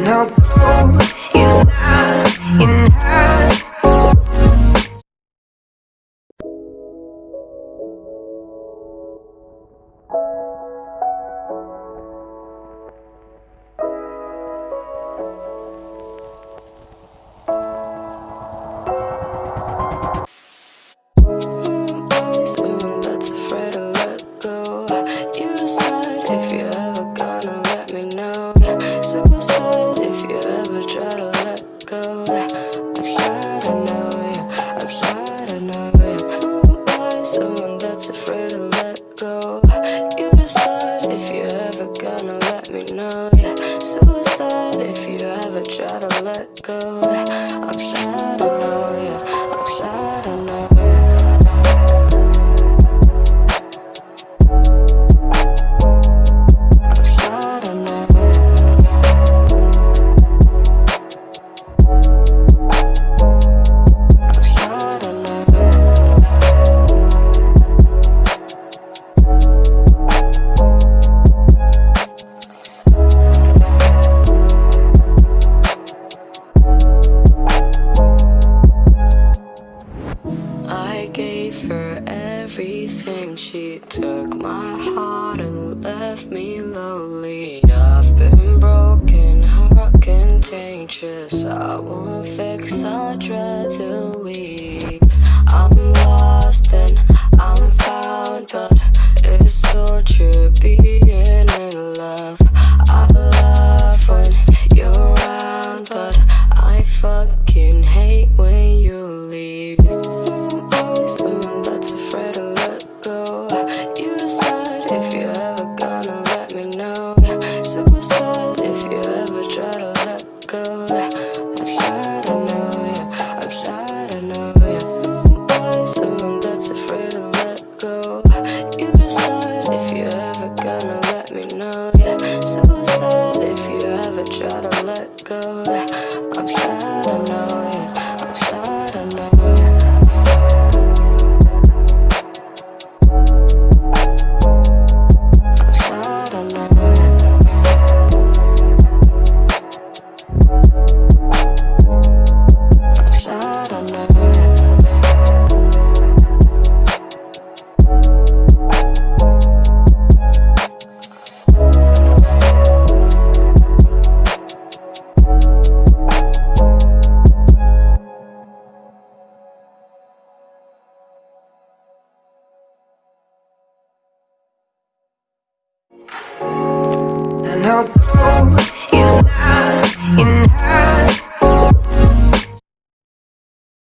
I'll go is not enough. Someone that's afraid to let go. You decide if you're ever gonna let me know. Suicide if you ever try to let go. I'm sad, I know, yeah. I'm sad, I know, yeah. Who am I? Someone that's afraid to let go. You decide if you're ever gonna let me know, yeah. Suicide if you ever try to let go. I'm sad, I know, yeah. I'm sad, I know, yeah. I gave her everything. She took my heart and left me lonely. I've been broken, heart contagious. I won't fix, I'd rather weep. I'm lost and I'm found, but it's torture being in love. I love when you're around, but I fucking hate when you leave. Someone that's afraid to let go. You decide if you're ever gonna let me know. Suicide if you ever try to let go. I'm sad, I know, yeah. I'm sad, I know, yeah. Someone that's afraid to let go. You decide if you're ever gonna let me know, yeah. Suicide if you ever try to let go. I'm sad, I know, yeah. I'm sad, I know, yeah. And I'll go